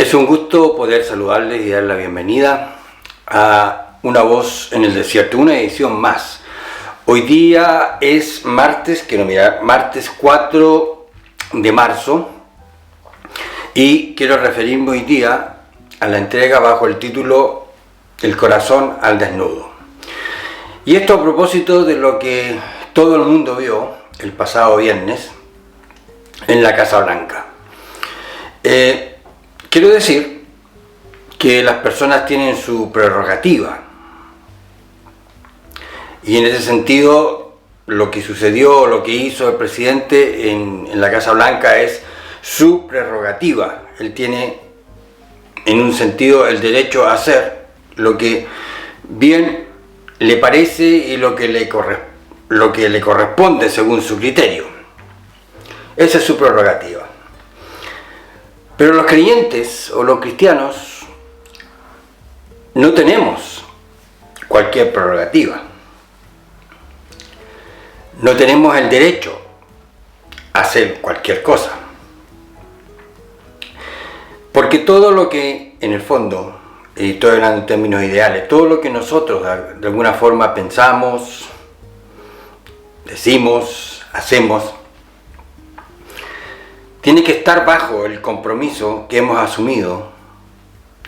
Es un gusto poder saludarles y dar la bienvenida a Una Voz en el Desierto, una edición más. Hoy día es martes, martes 4 de marzo, y quiero referirme hoy día a la entrega bajo el título El corazón al desnudo. Y esto a propósito de lo que todo el mundo vio el pasado viernes en la Casa Blanca. Quiero decir que las personas tienen su prerrogativa, y en ese sentido lo que sucedió, lo que hizo el presidente en la Casa Blanca es su prerrogativa. Él tiene en un sentido el derecho a hacer lo que bien le parece y lo que le corresponde según su criterio. Esa es su prerrogativa. Pero los creyentes o los cristianos no tenemos cualquier prerrogativa. No tenemos el derecho a hacer cualquier cosa. Porque todo lo que, en el fondo, y estoy hablando en términos ideales, todo lo que nosotros de alguna forma pensamos, decimos, hacemos, tiene que estar bajo el compromiso que hemos asumido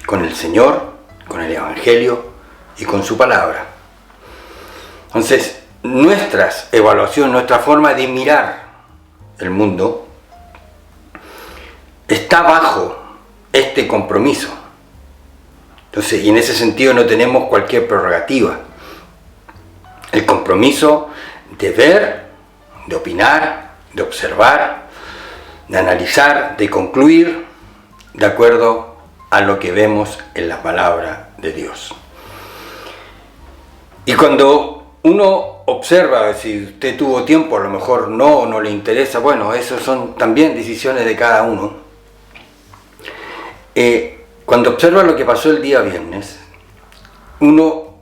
con el Señor, con el Evangelio y con su palabra. Entonces, nuestra evaluación, nuestra forma de mirar el mundo está bajo este compromiso. Entonces, y en ese sentido no tenemos cualquier prerrogativa. El compromiso de ver, de opinar, de observar, de analizar, de concluir de acuerdo a lo que vemos en la palabra de Dios. Y cuando uno observa, si usted tuvo tiempo, a lo mejor no le interesa, bueno, eso son también decisiones de cada uno. Cuando observa lo que pasó el día viernes, uno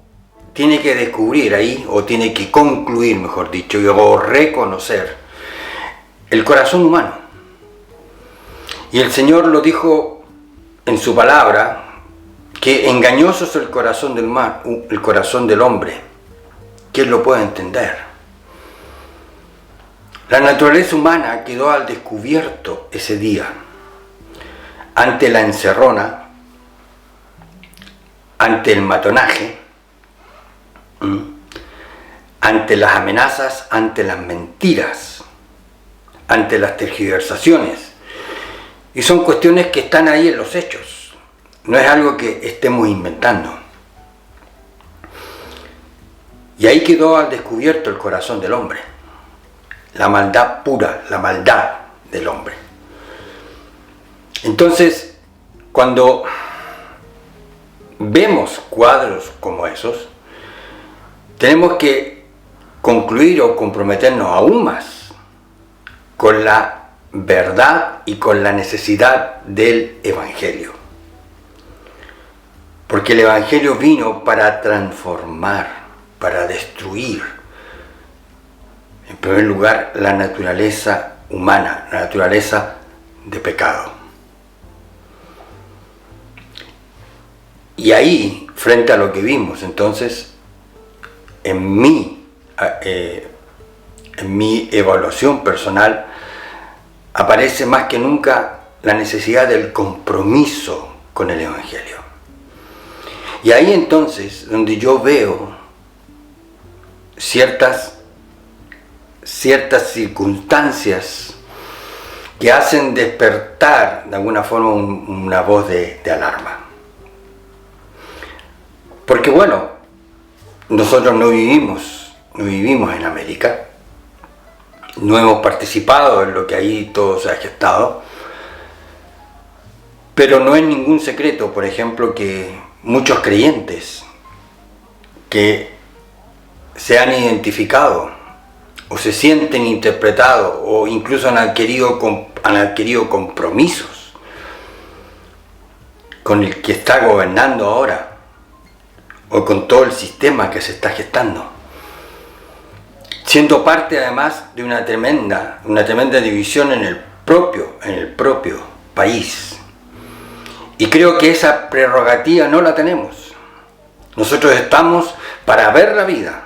tiene que descubrir ahí, o tiene que concluir, mejor dicho, o reconocer el corazón humano. Y el Señor lo dijo en su palabra, que engañoso es el corazón del hombre. ¿Quién lo puede entender? La naturaleza humana quedó al descubierto ese día, ante la encerrona, ante el matonaje, ante las amenazas, ante las mentiras, ante las tergiversaciones. Y son cuestiones que están ahí en los hechos, no es algo que estemos inventando. Y ahí quedó al descubierto el corazón del hombre, la maldad pura, la maldad del hombre. Entonces, cuando vemos cuadros como esos, tenemos que concluir o comprometernos aún más con la verdad y con la necesidad del Evangelio. Porque el Evangelio vino para transformar, para destruir, en primer lugar, la naturaleza humana, la naturaleza de pecado. Y ahí, frente a lo que vimos, entonces, en mi evaluación personal, aparece más que nunca la necesidad del compromiso con el Evangelio. Y ahí entonces, donde yo veo ciertas circunstancias que hacen despertar de alguna forma una voz de alarma. Porque bueno, nosotros no vivimos en América, no hemos participado en lo que ahí todo se ha gestado, pero no es ningún secreto, por ejemplo, que muchos creyentes que se han identificado o se sienten interpretados o incluso han adquirido compromisos con el que está gobernando ahora o con todo el sistema que se está gestando, siendo parte además de una tremenda división en el propio país. Y creo que esa prerrogativa no la tenemos. Nosotros estamos para ver la vida,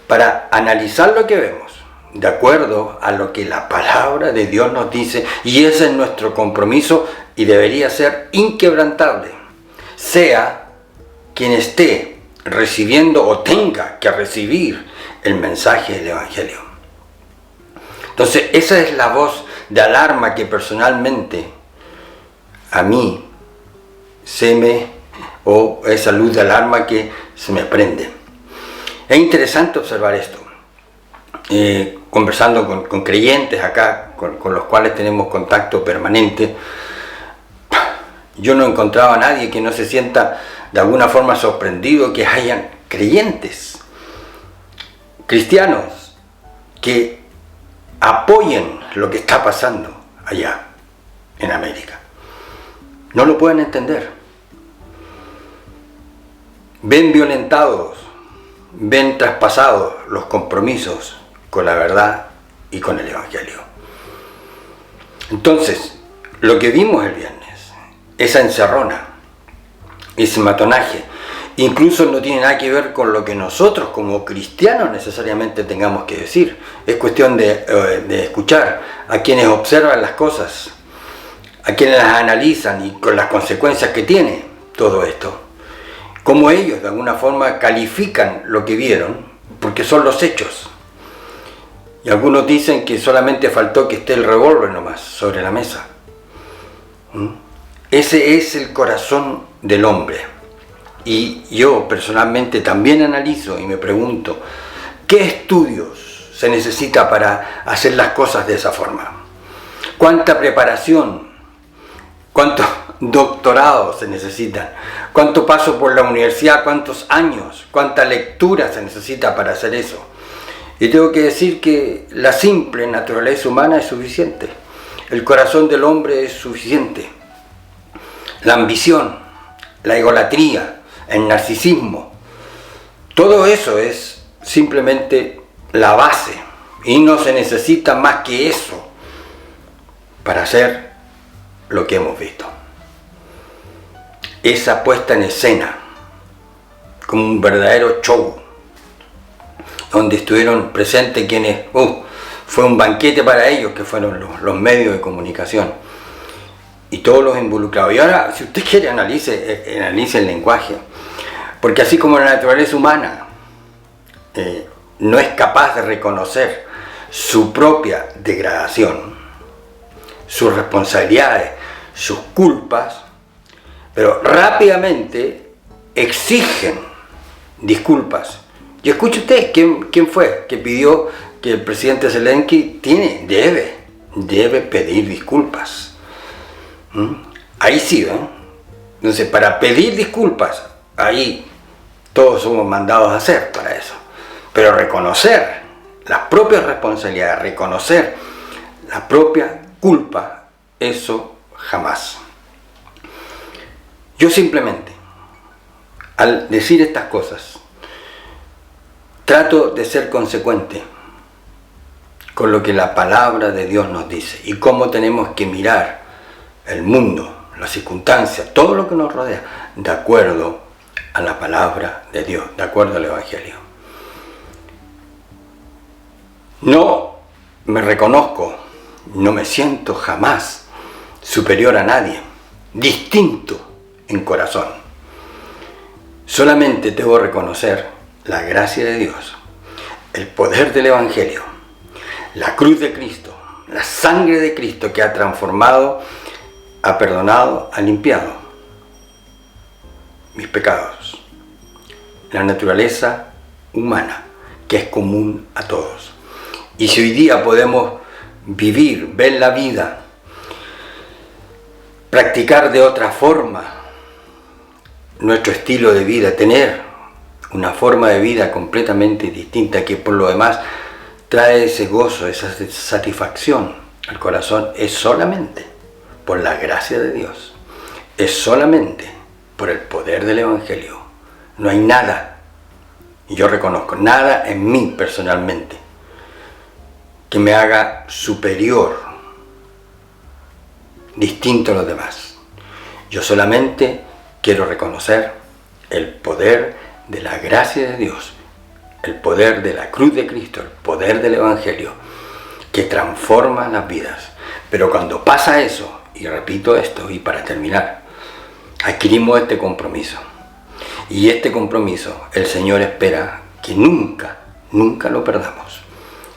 para analizar lo que vemos, de acuerdo a lo que la palabra de Dios nos dice, y ese es nuestro compromiso y debería ser inquebrantable, sea quien esté recibiendo o tenga que recibir el mensaje del Evangelio. Entonces, esa es la voz de alarma que personalmente a mí esa luz de alarma que se me prende. Es interesante observar esto. Conversando con creyentes acá, con los cuales tenemos contacto permanente, yo no he encontrado a nadie que no se sienta de alguna forma sorprendido que hayan creyentes, cristianos, que apoyen lo que está pasando allá en América. No lo pueden entender. Ven violentados, ven traspasados los compromisos con la verdad y con el Evangelio. Entonces, lo que vimos el viernes, esa encerrona, ese matonaje, incluso no tiene nada que ver con lo que nosotros como cristianos necesariamente tengamos que decir. Es cuestión de escuchar a quienes observan las cosas, a quienes las analizan y con las consecuencias que tiene todo esto. Cómo ellos de alguna forma califican lo que vieron, porque son los hechos. Y algunos dicen que solamente faltó que esté el revólver nomás sobre la mesa. Ese es el corazón del hombre. Y yo personalmente también analizo y me pregunto, ¿qué estudios se necesita para hacer las cosas de esa forma? ¿Cuánta preparación? ¿Cuántos doctorados se necesitan? ¿Cuánto paso por la universidad? ¿Cuántos años? ¿Cuánta lectura se necesita para hacer eso? Y tengo que decir que la simple naturaleza humana es suficiente. El corazón del hombre es suficiente. La ambición, la egolatría, el narcisismo, todo eso es simplemente la base. Y no se necesita más que eso para hacer lo que hemos visto. Esa puesta en escena, como un verdadero show, donde estuvieron presentes quienes, fue un banquete para ellos, que fueron los medios de comunicación y todos los involucrados. Y ahora, si usted quiere, analice el lenguaje, porque así como la naturaleza humana no es capaz de reconocer su propia degradación, sus responsabilidades, sus culpas, pero rápidamente exigen disculpas. Y escuche usted, ¿quién fue que pidió que el presidente Zelensky debe pedir disculpas? Ahí sí, ¿eh? Entonces, para pedir disculpas, ahí todos somos mandados a hacer para eso. Pero reconocer las propias responsabilidades, reconocer la propia culpa, eso jamás. Yo simplemente, al decir estas cosas, trato de ser consecuente con lo que la palabra de Dios nos dice y cómo tenemos que mirar el mundo, las circunstancias, todo lo que nos rodea, de acuerdo a la palabra de Dios, de acuerdo al Evangelio. No me reconozco, no me siento jamás superior a nadie, distinto en corazón. Solamente debo reconocer la gracia de Dios, el poder del Evangelio, la cruz de Cristo, la sangre de Cristo que ha transformado, ha perdonado, ha limpiado mis pecados, la naturaleza humana que es común a todos. Y si hoy día podemos vivir, ver la vida, practicar de otra forma nuestro estilo de vida, tener una forma de vida completamente distinta que por lo demás trae ese gozo, esa satisfacción al corazón, es solamente por la gracia de Dios, es solamente por el poder del Evangelio. No hay nada, y yo reconozco, nada en mí personalmente que me haga superior, distinto a los demás. Yo solamente quiero reconocer el poder de la gracia de Dios, el poder de la cruz de Cristo, el poder del Evangelio, que transforma las vidas. Pero cuando pasa eso, y repito esto, y para terminar, adquirimos este compromiso. Y este compromiso el Señor espera que nunca lo perdamos.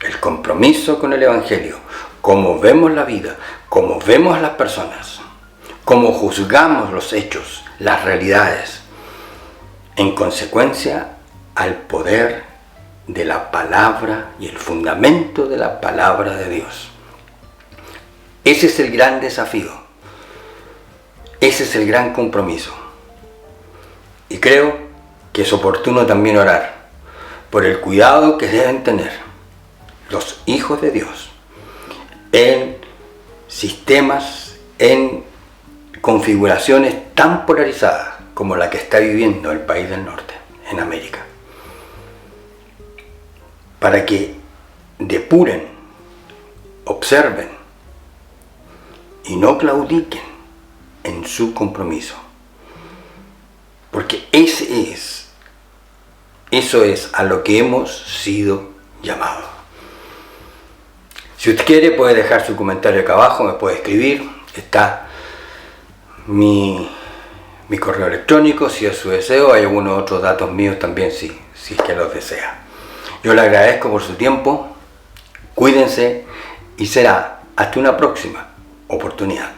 El compromiso con el Evangelio, cómo vemos la vida, cómo vemos a las personas, cómo juzgamos los hechos, las realidades, en consecuencia al poder de la palabra y el fundamento de la palabra de Dios. Ese es el gran desafío, ese es el gran compromiso. Y creo que es oportuno también orar por el cuidado que deben tener los hijos de Dios en sistemas, en configuraciones tan polarizadas como la que está viviendo el país del norte, en América, para que depuren, observen y no claudiquen en su compromiso, porque eso es a lo que hemos sido llamados. Si usted quiere puede dejar su comentario acá abajo, me puede escribir, está mi correo electrónico si es su deseo, hay algunos otros datos míos también si es que los desea. Yo le agradezco por su tiempo, cuídense y será hasta una próxima oportunidad.